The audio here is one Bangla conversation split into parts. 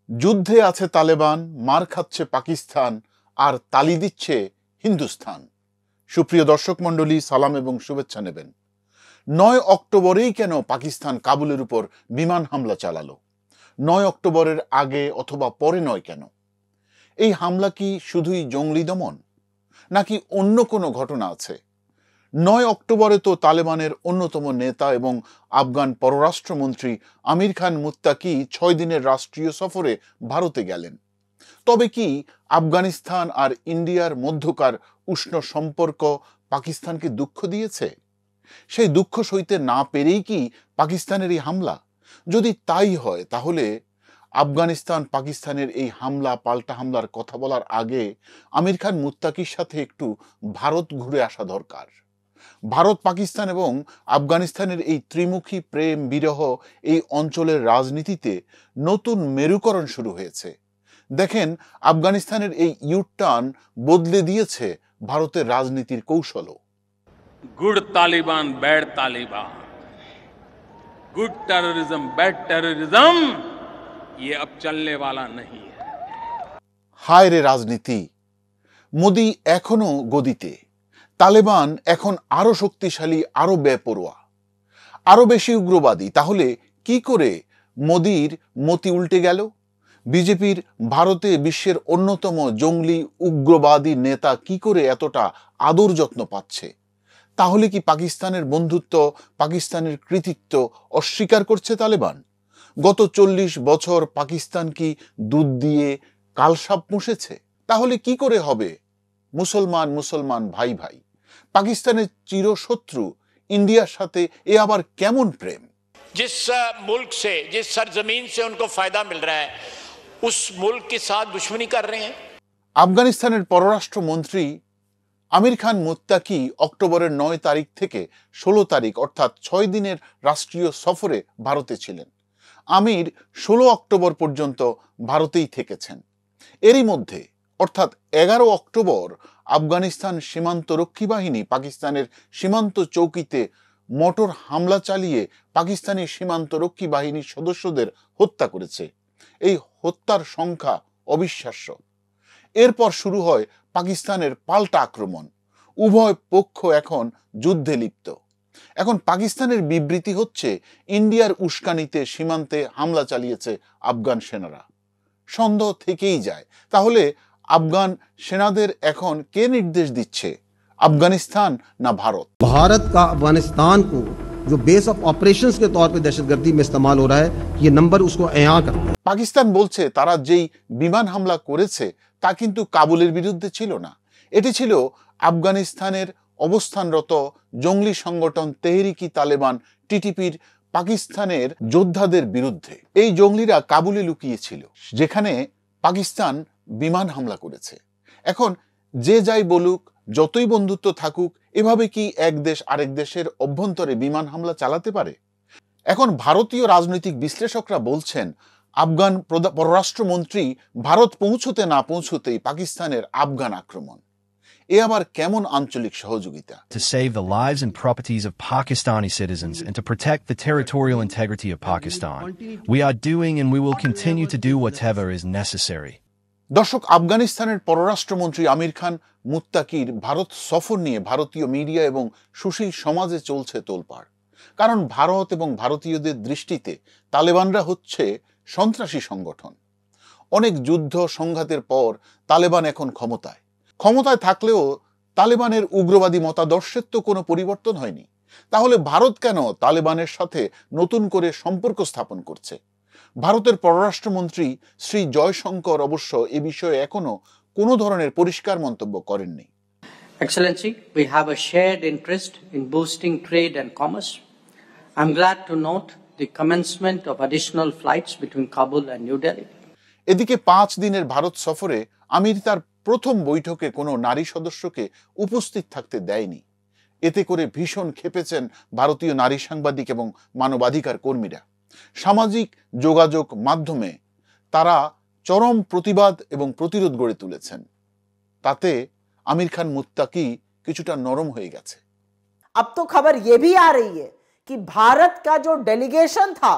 যুদ্ধে আছে তালেবান, মার খাচ্ছে পাকিস্তান, আর তালি দিচ্ছে হিন্দুস্তান। সুপ্রিয় দর্শক মণ্ডলী, সালাম এবং শুভেচ্ছা নেবেন। ৯ অক্টোবরেই কেন পাকিস্তান কাবুলের উপর বিমান হামলা চালালো? ৯ অক্টোবরের আগে অথবা পরে নয় কেন? এই হামলা কি শুধুই জঙ্গলি দমন, নাকি অন্য কোনো ঘটনা আছে? ৯ অক্টোবরে তো তালেবানের অন্যতম নেতা এবং আফগান পররাষ্ট্রমন্ত্রী আমির খান মুত্তাকি ৬ দিনের রাষ্ট্রীয় সফরে ভারতে গেলেন। তবে কি আফগানিস্তান আর ইন্ডিয়ার মধ্যকার উষ্ণ সম্পর্ক পাকিস্তানকে দুঃখ দিয়েছে? সেই দুঃখ সইতে না পেরেই কি পাকিস্তানের এই হামলা? যদি তাই হয়, তাহলে আফগানিস্তান পাকিস্তানের এই হামলা পাল্টা হামলার কথা বলার আগে আমির খান মুত্তাকির সাথে একটু ভারত ঘুরে আসা দরকার। ভারত, পাকিস্তান এবং আফগানিস্তানের এই ত্রিমুখী প্রেম বিরহ এই অঞ্চলের রাজনীতিতে নতুন মেরুকরণ শুরু হয়েছে। দেখেন, আফগানিস্তানের এই ইউটার্ন বদলে দিয়েছে ভারতের রাজনীতির কৌশলও। Good Taliban bad Taliban, good terrorism bad terrorism, ये अब चलने वाला नहीं है। হায় রে রাজনীতি! মোদি এখনো গদিতে, তালেবান এখন আরো শক্তিশালী, আরো বেপরোয়া, আরো বেশি উগ্রবাদী। তাহলে কি করে মোদির মতি উল্টে গেল? বিজেপির ভারতে বিশ্বের অন্যতম জঙ্গলি উগ্রবাদী নেতা কি করে এতটা আদর যত্ন পাচ্ছে? তাহলে কি পাকিস্তানের বন্ধুত্ব, পাকিস্তানের কৃতিত্ব অস্বীকার করছে তালেবান? গত ৪০ বছর পাকিস্তান কি দুধ দিয়ে কালসাপ মুছেছে? তাহলে কি করে হবে মুসলমান মুসলমান ভাই ভাই? পাকিস্তানের চিরশত্রু ইন্ডিয়ার সাথে এ আবার কেমন প্রেম? जिस मुल्क से, जिस सरजमीन से उनको फायदा मिल रहा है, उस मुल्क के साथ दुश्मनी कर रहे हैं। আফগানিস্তানের পররাষ্ট্রমন্ত্রী আমির খান মুত্তাকি অক্টোবরের ৯ তারিখ থেকে ১৬ তারিখ অর্থাৎ ৬ দিনের রাষ্ট্রীয় সফরে ভারতে ছিলেন। আমির ১৬ অক্টোবর পর্যন্ত ভারতেই থেকেছেন। এরই মধ্যে অর্থাৎ ১১ অক্টোবর আফগানিস্তান সীমান্তরক্ষী বাহিনী পাকিস্তানের সীমান্ত চৌকিতে মোটর হামলা চালিয়ে পাকিস্তানি সীমান্তরক্ষী বাহিনীর সদস্যদের হত্যা করেছে। এই হত্যার সংখ্যা অবিশ্বাস্য। এরপর শুরু হয় পাকিস্তানের পাল্টা আক্রমণ। উভয় পক্ষ এখন যুদ্ধে লিপ্ত। এখন পাকিস্তানের বিবৃতি হচ্ছে ইন্ডিয়ার উস্কানিতে সীমান্তে হামলা চালিয়েছে আফগান সেনারা। সন্দেহ থেকেই যায়, তাহলে আফগান সেনাদের এখন কে নির্দেশ দিচ্ছে, আফগানিস্তান না ভারত? भारत का अफगानिस्तान को जो बेस ऑफ ऑपरेशंस के तौर पे दहशतगर्दी में इस्तेमाल हो रहा है, ये नंबर उसको अया करता है। পাকিস্তান বলছে তারা যেই বিমান হামলা করেছে তা কিন্তু কাবুলের বিরুদ্ধে ছিল না, এটি ছিল আফগানিস্তানের অবস্থানরত জঙ্গলি সংগঠন তেহরিকি তালেবান টিটিপির পাকিস্তানের যোদ্ধাদের বিরুদ্ধে। এই জঙ্গলিরা কাবুলে লুকিয়েছিল, যেখানে পাকিস্তান বিমান হামলা করেছে। এখন যে যাই বলুক, যতই বন্ধুত্ব থাকুক, এভাবে কি এক দেশ আরেক দেশের অভ্যন্তরে বিমান হামলা চালাতে পারে? এখন ভারতীয় রাজনৈতিক বিশ্লেষকরা বলছেন আফগান পররাষ্ট্রমন্ত্রী ভারত পৌঁছতে না পৌঁছতেই পাকিস্তানের আফগান আক্রমণ। এ আবার কেমন আঞ্চলিক সহযোগিতা? To save the lives and properties of Pakistani citizens and to protect the territorial integrity of Pakistan, we are doing and we will continue to do whatever is necessary. দর্শক, আফগানিস্তানের পররাষ্ট্রমন্ত্রী আমির খান মুত্তাকির ভারত সফর নিয়ে ভারতীয় মিডিয়া এবং সুশীল সমাজে চলছে তোলপাড়। কারণ ভারত এবং ভারতীয়দের দৃষ্টিতে তালেবানরা হচ্ছে সন্ত্রাসী সংগঠন। অনেক যুদ্ধ সংঘাতের পর তালেবান এখন ক্ষমতায় থাকলেও তালেবানের উগ্রবাদী মতাদর্শের তো কোনো পরিবর্তন হয়নি। তাহলে ভারত কেন তালেবানের সাথে নতুন করে সম্পর্ক স্থাপন করছে? ভারতের পররাষ্ট্রমন্ত্রী শ্রী জয়শঙ্কর অবশ্য এ বিষয়ে এখনো কোনো ধরনের পরিষ্কার মন্তব্য করেননি। Excellency, we have a shared interest in boosting trade and commerce. I'm glad to note the commencement of additional flights between Kabul and New Delhi. এদিকে ৫ দিনের ভারত সফরে আমির তার প্রথম বৈঠকে কোনো নারী সদস্যকে উপস্থিত থাকতে দেয়নি। এতে করে ভীষণ ক্ষেপেছেন ভারতীয় নারী সাংবাদিক এবং মানবাধিকার কর্মীরা। সামাজিক যোগাযোগ মাধ্যমে তারা চরম প্রতিবাদ এবং প্রতিরোধ গড়ে তুলেছেন। তাতে আমির খান মুত্তাকি কিছুটা নরম হয়ে গেছে। अब तो खबर ये भी आ रही है कि भारत का जो डेलीगेशन था,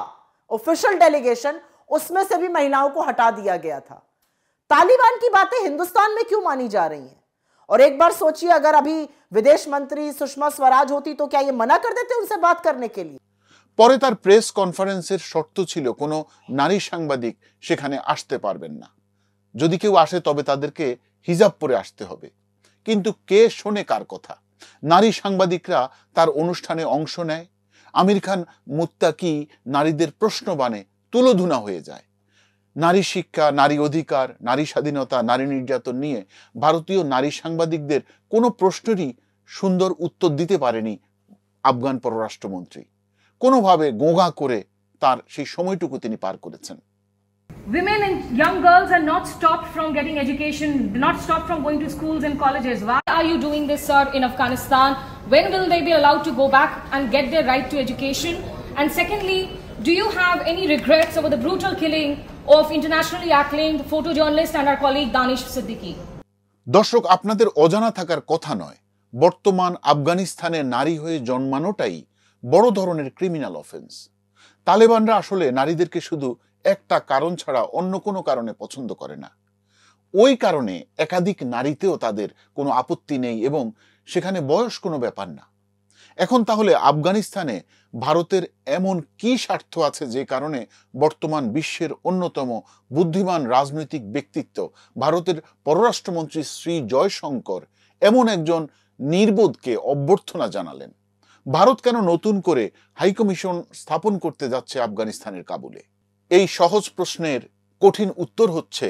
ऑफिशियल डेलीगेशन, उसमें से भी महिलाओं को हटा दिया गया था। तालिबान की बातें हिंदुस्तान में क्यों मानी जा रही हैं? और एक बार सोचिए, अगर अभी विदेश मंत्री सुषमा स्वराज होती तो क्या ये मना कर देते उनसे बात करने के लिए? পরে তার প্রেস কনফারেন্সের শর্ত ছিল কোনো নারী সাংবাদিক সেখানে আসতে পারবেন না, যদি কেউ আসে তবে তাদেরকে হিজাব পরে আসতে হবে। কিন্তু কে শোনে কার কথা? নারী সাংবাদিকরা তার অনুষ্ঠানে অংশ নেয়। আমির খান মুত্তাকি নারীদের প্রশ্নবাণে তুলোধুনা হয়ে যায়। নারী শিক্ষা, নারী অধিকার, নারী স্বাধীনতা, নারী নির্যাতন নিয়ে ভারতীয় নারী সাংবাদিকদের কোনো প্রশ্নেরই সুন্দর উত্তর দিতে পারেনি আফগান পররাষ্ট্রমন্ত্রী। কোনোভাবে গোঁগা করে তার সেই সময়টুকু তিনি পার করেছেন। Women and young girls are not stopped from getting education, not stopped from going to schools and colleges. Why are you doing this, sir, in Afghanistan? When will they be allowed to go back and get their right to education? And secondly, do you have any regrets over the brutal killing of internationally acclaimed photojournalist and our colleague Danish Siddiqui? দর্শক, আপনাদের অজানা থাকার কথা নয়, বর্তমান আফগানিস্তানে নারী হয়ে জন্মানোটাই বড় ধরনের ক্রিমিনাল অফেন্স। তালেবানরা আসলে নারীদেরকে শুধু একটা কারণ ছাড়া অন্য কোনো কারণে পছন্দ করে না। ওই কারণে একাধিক নারীতেও তাদের কোনো আপত্তি নেই এবং সেখানে বয়স কোনো ব্যাপার না। এখন তাহলে আফগানিস্তানে ভারতের এমন কি স্বার্থ আছে যে কারণে বর্তমান বিশ্বের অন্যতম বুদ্ধিমান রাজনৈতিক ব্যক্তিত্ব ভারতের পররাষ্ট্রমন্ত্রী শ্রী জয়শঙ্কর এমন একজন নির্বোধকে অভ্যর্থনা জানালেন? ভারত কেন নতুন করে হাইকমিশন স্থাপন করতে যাচ্ছে আফগানিস্তানের কাবুলে? এই সহজ প্রশ্নের কঠিন উত্তর হচ্ছে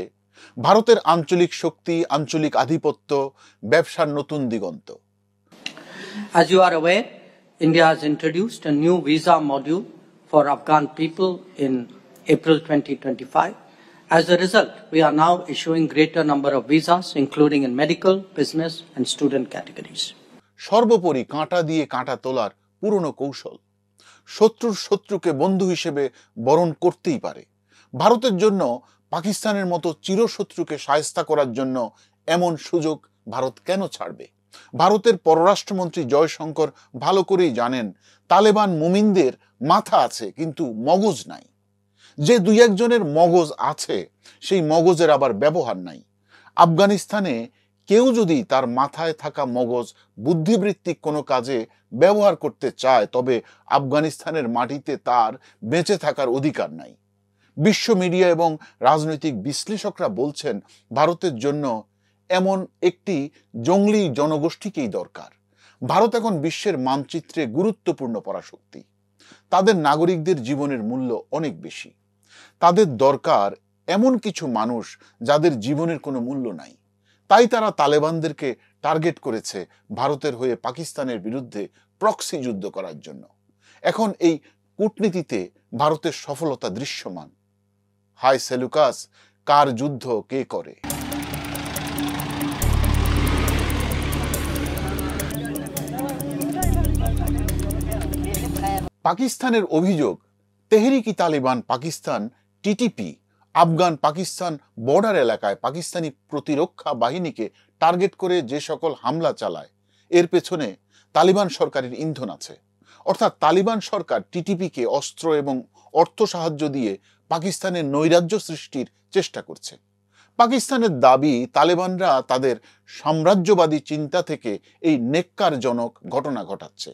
ভারতের আঞ্চলিক শক্তি, আঞ্চলিক আধিপত্য, ব্যবসার নতুন দিগন্ত। As you are aware, India has introduced a new visa module for Afghan people in April 2025. As a result, we are now issuing greater number of visas, including in medical, business, and student categories. সর্বোপরি কাঁটা দিয়ে কাঁটা তোলার পুরনো কৌশল। শত্রুর শত্রুকে বন্ধু হিসেবে বরণ করতেই পারে। ভারতের জন্য পাকিস্তানের মতো চিরশত্রুকে শায়েস্তা করার জন্য এমন সুযোগ ভারত কেন ছাড়বে? ভারতের পররাষ্ট্রমন্ত্রী জয়শঙ্কর ভালো করেই জানেন তালেবান মুমিনদের মাথা আছে কিন্তু মগজ নাই। যে দুই একজনের মগজ আছে সেই মগজের আবার ব্যবহার নাই। আফগানিস্তানে কেউ যদি তার মাথায় থাকা মগজ বুদ্ধিবৃত্তিক কোনো কাজে ব্যবহার করতে চায় তবে আফগানিস্তানের মাটিতে তার বেঁচে থাকার অধিকার নাই। বিশ্ব মিডিয়া এবং রাজনৈতিক বিশ্লেষকরা বলছেন ভারতের জন্য এমন একটি জঙ্গলি জনগোষ্ঠীকেই দরকার। ভারত এখন বিশ্বের মানচিত্রে গুরুত্বপূর্ণ পরাশক্তি। তাদের নাগরিকদের জীবনের মূল্য অনেক বেশি। তাদের দরকার এমন কিছু মানুষ যাদের জীবনের কোনো মূল্য নাই। তাই তারা তালেবানদেরকে টার্গেট করেছে ভারতের হয়ে পাকিস্তানের বিরুদ্ধে প্রক্সি যুদ্ধ করার জন্য। এখন এই কূটনীতিতে ভারতের সফলতা দৃশ্যমান। হায় সেলুকাস, কার যুদ্ধ কে করে? পাকিস্তানের অভিযোগ, তেহরিকি তালিবান পাকিস্তান টিটিপি আফগান পাকিস্তান বর্ডার এলাকায় পাকিস্তানি প্রতিরক্ষা বাহিনীকে টার্গেট করে যে সকল হামলা চালায় এর পেছনে তালিবান সরকারের ইন্ধন আছে। অর্থাৎ তালিবান সরকার টিটিপিকে অস্ত্র এবং অর্থ সাহায্য দিয়ে পাকিস্তানের নৈরাজ্য সৃষ্টির চেষ্টা করছে। পাকিস্তানের দাবি তালেবানরা তাদের সাম্রাজ্যবাদী চিন্তা থেকে এই নেক্কারজনক ঘটনা ঘটাচ্ছে।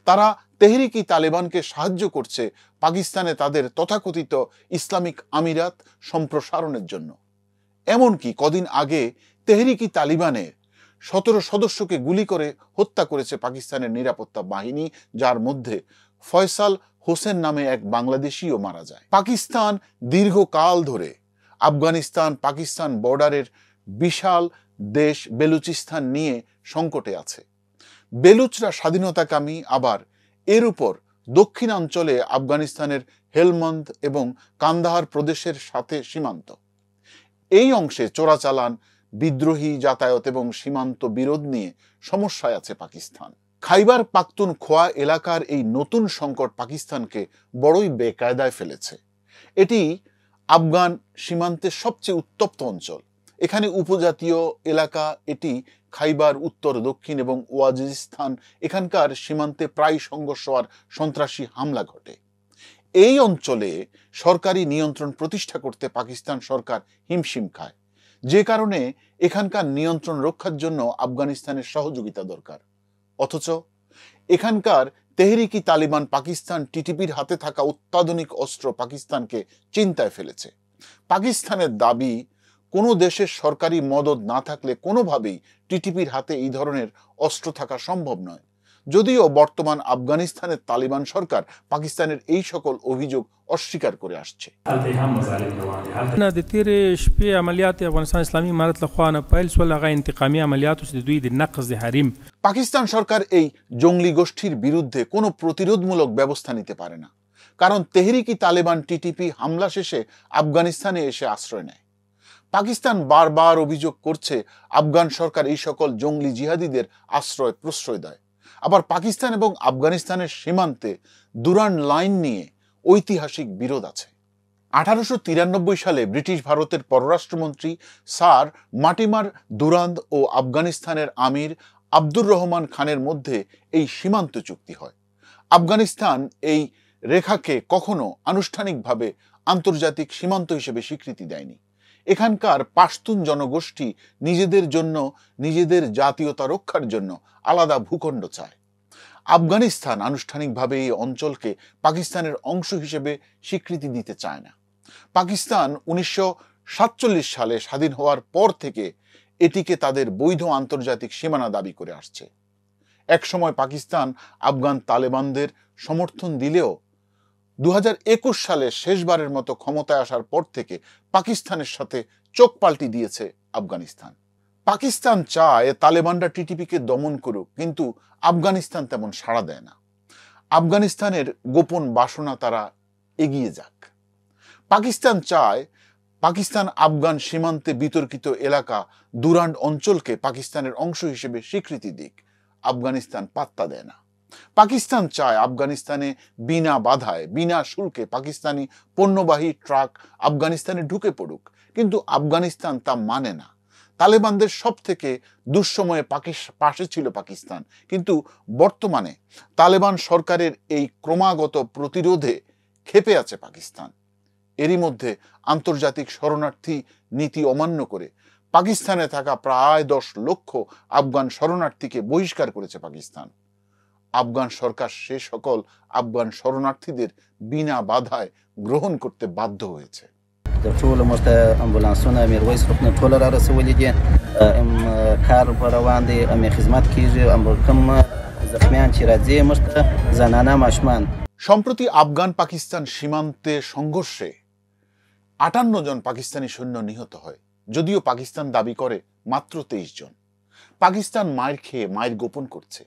তারা তেহরিকি তালেবানকে সাহায্য করছে পাকিস্তানে তাদের তথাকথিত ইসলামিক আমিরাত সম্প্রসারণের জন্য। এমনকি কদিন আগে তেহরিকি তালিবানের 17 সদস্যকে গুলি করে হত্যা করেছে পাকিস্তানের নিরাপত্তা বাহিনী, যার মধ্যে ফয়সাল হোসেন নামে এক বাংলাদেশিও মারা যায়। পাকিস্তান দীর্ঘকাল ধরে আফগানিস্তান পাকিস্তান বর্ডারের বিশাল দেশ বেলুচিস্তান নিয়ে সংকটে আছে। বেলুচরা স্বাধীনতাকামী, আবার এর উপর দক্ষিণাঞ্চলে আফগানিস্তানের হেলমন্দ এবং কান্দাহার প্রদেশের সাথে সীমান্ত। এই অংশে চোরাচালান, বিদ্রোহী যাতায়াত এবং সীমান্ত বিরোধ নিয়ে সমস্যায় আছে পাকিস্তান। খাইবার পাখতুনখোয়া এলাকার এই নতুন সংকট পাকিস্তানকে বড়ই বেকায়দায় ফেলেছে। এটি আফগান সীমান্তের সবচেয়ে উত্তপ্ত অঞ্চল। এখানে উপজাতীয় এলাকা, এটি খাইবার উত্তর দক্ষিণ এবং ওয়াজিস্তান, এখানকার সীমান্তে প্রায় সংঘর্ষ আর সন্ত্রাসী হামলা ঘটে। এই অঞ্চলে সরকারি নিয়ন্ত্রণ প্রতিষ্ঠা করতে পাকিস্তান সরকার হিমশিম খায়, যে কারণে এখানকার নিয়ন্ত্রণ রক্ষার জন্য আফগানিস্তানের সহযোগিতা দরকার। অথচ এখানকার তেহরিকি তালিবান পাকিস্তান টিটিপির হাতে থাকা অত্যাধুনিক অস্ত্র পাকিস্তানকে চিন্তায় ফেলেছে। পাকিস্তানের দাবি, কোনো দেশের সরকারি মদদ না থাকলে কোনোভাবেই টিটিপির হাতে এই ধরনের অস্ত্র থাকা সম্ভব নয়। যদিও বর্তমান আফগানিস্তানের তালিবান সরকার পাকিস্তানের এই সকল অভিযোগ অস্বীকার করে আসছে। د تیرې شپې عملیات افغانستان اسلامي امارت له خوا نه پیل شول، هغه انتقامي عملیات چې د دوی د نقض د حریم পাকিস্তান সরকার এই জঙ্গলি গোষ্ঠীর বিরুদ্ধে কোনো প্রতিরোধমূলক ব্যবস্থা নিতে পারে না, কারণ তেহরিকি তালেবান টিটিপি হামলা শেষে আফগানিস্তানে এসে আশ্রয় নেয়। পাকিস্তান বারবার অভিযোগ করছে আফগান সরকার এই সকল জঙ্গলি জিহাদিদের আশ্রয় প্রশ্রয় দেয়। আবার পাকিস্তান এবং আফগানিস্তানের সীমান্তে দুরান লাইন নিয়ে ঐতিহাসিক বিরোধ আছে। 1893 সালে ব্রিটিশ ভারতের পররাষ্ট্রমন্ত্রী স্যার মার্টিমার দুরান্দ ও আফগানিস্তানের আমির আব্দুর রহমান খানের মধ্যে এই সীমান্ত চুক্তি হয়। আফগানিস্তান এই রেখাকে কখনো আনুষ্ঠানিকভাবে আন্তর্জাতিক সীমান্ত হিসেবে স্বীকৃতি দেয়নি। এখানকার পাশতুন জনগোষ্ঠী নিজেদের জন্য, নিজেদের জাতীয়তা রক্ষার জন্য আলাদা ভূখণ্ড চায়। আফগানিস্তান আনুষ্ঠানিকভাবে এই অঞ্চলকে পাকিস্তানের অংশ হিসেবে স্বীকৃতি দিতে চায় না। পাকিস্তান 1947 সালে স্বাধীন হওয়ার পর থেকে এটিকে তাদের বৈধ আন্তর্জাতিক সীমানা দাবি করে আসছে। একসময় পাকিস্তান আফগান তালেবানদের সমর্থন দিলেও 2021 সালে শেষবারের মতো ক্ষমতায় আসার পর থেকে পাকিস্তানের সাথে চোখ পাল্টি দিয়েছে আফগানিস্তান। পাকিস্তান চায় তালেবানরা টিটিপিকে দমন করুক, কিন্তু আফগানিস্তান তেমন সাড়া দেয় না। আফগানিস্তানের গোপন বাসনা তারা এগিয়ে যাক। পাকিস্তান চায় পাকিস্তান আফগান সীমান্তে বিতর্কিত এলাকা দুরান্ড অঞ্চলকে পাকিস্তানের অংশ হিসেবে স্বীকৃতি দিক। আফগানিস্তান পাত্তা দেয় না। পাকিস্তান চায় আফগানিস্তানে বিনা বাধায়, বিনা শুল্কে পাকিস্তানি পণ্যবাহী ট্রাক আফগানিস্তানে ঢুকে পড়ুক, কিন্তু আফগানিস্তান তা মানে না। তালেবানদের সব থেকে দুঃসময়ে পাশে ছিল পাকিস্তান, কিন্তু বর্তমানে তালেবান সরকারের এই ক্রমাগত প্রতিরোধে ক্ষেপে আছে পাকিস্তান। এরই মধ্যে আন্তর্জাতিক শরণার্থী নীতি অমান্য করে পাকিস্তানে থাকা প্রায় 10 লক্ষ আফগান শরণার্থীকে বহিষ্কার করেছে পাকিস্তান। আফগান সরকার সে সকল আফগান শরণার্থীদের বিনা বাধায় গ্রহণ করতে বাধ্য হয়েছে। د ټولو امبولانسونه میرویس روغتون ټول را رسولي دي، کار په روان دی، خدمت کیږي، کوم زخمیان چې راځي موږ ته زنانه ماشومان। সম্প্রতি আফগান পাকিস্তান সীমান্তে সংঘর্ষে 58 জন পাকিস্তানি সৈন্য নিহত হয়, যদিও পাকিস্তান দাবি করে মাত্র 23 জন। পাকিস্তান মায়ের খেয়ে মায়ের গোপন করছে,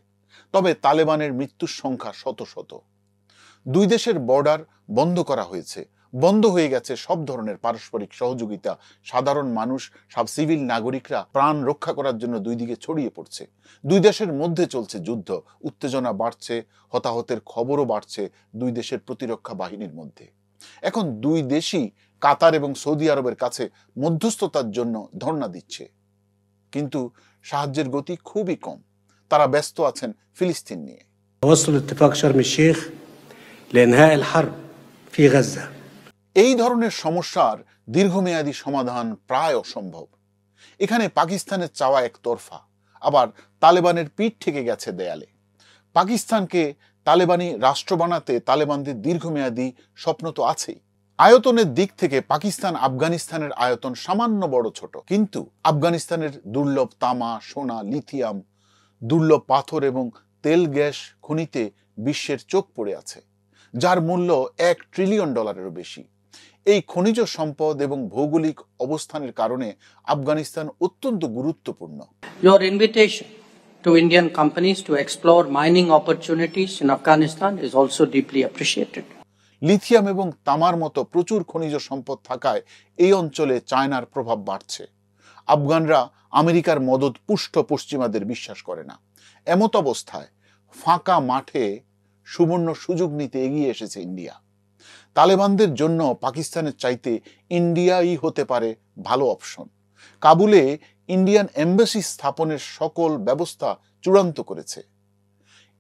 তবে তালেবানের মৃত্যুর সংখ্যা শত শত। দুই দেশের বর্ডার বন্ধ করা হয়েছে, বন্ধ হয়ে গেছে সব ধরনের পারস্পরিক সহযোগিতা। সাধারণ মানুষ, সব সিভিল নাগরিকরা প্রাণ রক্ষা করার জন্য দুই দিকে ছড়িয়ে পড়ছে। দুই দেশের মধ্যে চলছে যুদ্ধ, উত্তেজনা বাড়ছে, হতাহতের খবরও বাড়ছে দুই দেশের প্রতিরক্ষা বাহিনীর মধ্যে। এখন দুই দেশই কাতার এবং সৌদি আরবের কাছে মধ্যস্থতার জন্য ধর্ণা দিচ্ছে, কিন্তু সাহায্যের গতি খুবই কম। তারা ব্যস্ত আছেন ফিলিস্তিন নিয়ে। وصل اتفاق شرم الشيخ لإنهاء الحرب في غزة। এই ধরনের সমস্যার দীর্ঘমেয়াদী সমাধান প্রায় অসম্ভব। এখানে পাকিস্তানের চাওয়া একতরফা, আবার তালেবানের পিঠ থেকে গেছে দেয়ালে। পাকিস্তানকে তালেবানি রাষ্ট্র বানাতে তালেবানদের দীর্ঘমেয়াদী স্বপ্ন তো আছেই। আয়তনের দিক থেকে পাকিস্তান আফগানিস্তানের আয়তন সামান্য বড় ছোট, কিন্তু আফগানিস্তানের দুর্লভ তামা, সোনা, লিথিয়াম, দুর্লভ পাথর এবং তেল গ্যাস খনিতে বিশ্বের চোখ পড়ে আছে, যার মূল্য $1 ট্রিলিয়ন বেশি। এই খনিজ সম্পদ এবং ভৌগোলিক অবস্থানের কারণে আফগানিস্তান অত্যন্ত গুরুত্বপূর্ণ। Your invitation to Indian companies to explore mining opportunities in Afghanistan is also deeply appreciated. Lithium এবং তামার মতো প্রচুর খনিজ সম্পদ থাকায় এই অঞ্চলে চায়নার প্রভাব বাড়ছে। আফগানরা আমেরিকার মদত পুষ্ট পশ্চিমাদের বিশ্বাস করে না। এমত অবস্থায় ফাঁকা মাঠে সুবর্ণ সুযোগ নিতে এগিয়ে এসেছে ইন্ডিয়া। তালেবানদের জন্য পাকিস্তানের চাইতে ইন্ডিয়াই হতে পারে ভালো অপশন। কাবুলে ইন্ডিয়ান এম্বাসি স্থাপনের সকল ব্যবস্থা চূড়ান্ত করেছে।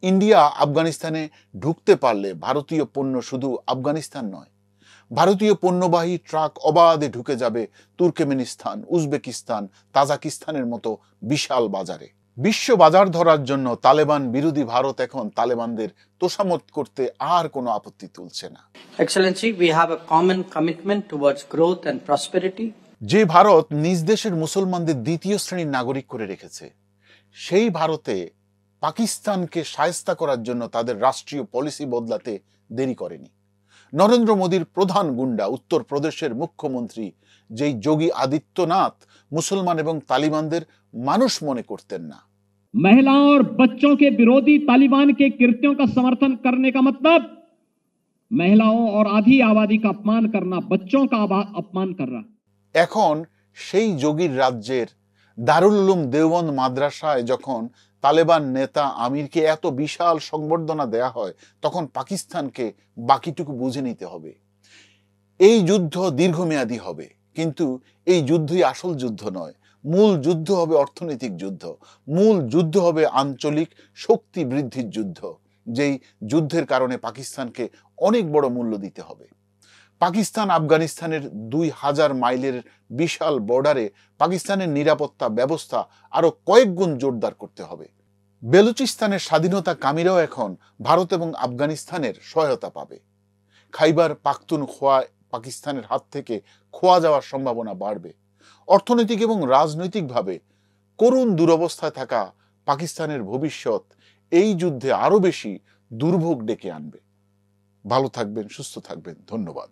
ইন্ডিয়া আফগানিস্তানে ঢুকতে পারলে ভারতীয় পণ্য শুধু আফগানিস্তান নয়, ভারতীয় পণ্যবাহী ট্রাক অবাধে ঢুকে যাবে তুর্কমেনিস্তান, উজবেকিস্তান, তাজিকিস্তানের মতো বিশাল বাজারে। বিশ্ব বাজার ধরার জন্য তালেবান বিরোধী ভারত এখন তালেবানদের তোষামত করতে আর কোনো আপত্তি তুলছে না। Excellency, we have a common commitment towards growth and prosperity. যে ভারত নিজ দেশের মুসলমানদের দ্বিতীয় শ্রেণীর নাগরিক করে রেখেছে, সেই ভারতে পাকিস্তানকে শায়েস্তা করার জন্য তাদের রাষ্ট্রীয় পলিসি বদলাতে দেরি করেনি। নরেন্দ্র মোদীর প্রধান গুন্ডা উত্তরপ্রদেশের মুখ্যমন্ত্রী যেই যোগী আদিত্যনাথ মুসলমান এবং তালিবানদের মানুষ মনে করতেন না। महिलाओं और बच्चों के विरोधी तालिबान के कृत्यों का समर्थन करने का मतलब महिलाओं और आधी आबादी का अपमान करना, बच्चों का अपमान कर रहा। এখন সেই যোগীর রাজ্যের দারুল উলুম দেওবন্দ মাদ্রাসায় যখন তালেবান নেতা আমিরকে এত বিশাল সংবর্ধনা দেয়া হয়, তখন পাকিস্তানকে বাকিটুকু বুঝে নিতে হবে। এই যুদ্ধ দীর্ঘমেয়াদী হবে, কিন্তু এই যুদ্ধই আসল যুদ্ধ নয়। মূল যুদ্ধ হবে অর্থনৈতিক যুদ্ধ, মূল যুদ্ধ হবে আঞ্চলিক শক্তি বৃদ্ধির যুদ্ধ, যেই যুদ্ধের কারণে পাকিস্তানকে অনেক বড় মূল্য দিতে হবে। পাকিস্তান আফগানিস্তানের 2000 মাইলের বিশাল বর্ডারে পাকিস্তানের নিরাপত্তা ব্যবস্থা আরো কয়েক গুণ জোরদার করতে হবে। বেলুচিস্তানের স্বাধীনতা কামীরাও এখন ভারত এবং আফগানিস্তানের সহায়তা পাবে। খাইবার পাখতুনখোয়া পাকিস্তানের হাত থেকে খোয়া যাওয়ার সম্ভাবনা বাড়বে। অর্থনৈতিক এবং রাজনৈতিকভাবে করুণ দুরবস্থায় থাকা পাকিস্তানের ভবিষ্যৎ এই যুদ্ধে আরো বেশি দুর্ভোগ ডেকে আনবে। ভালো থাকবেন, সুস্থ থাকবেন, ধন্যবাদ।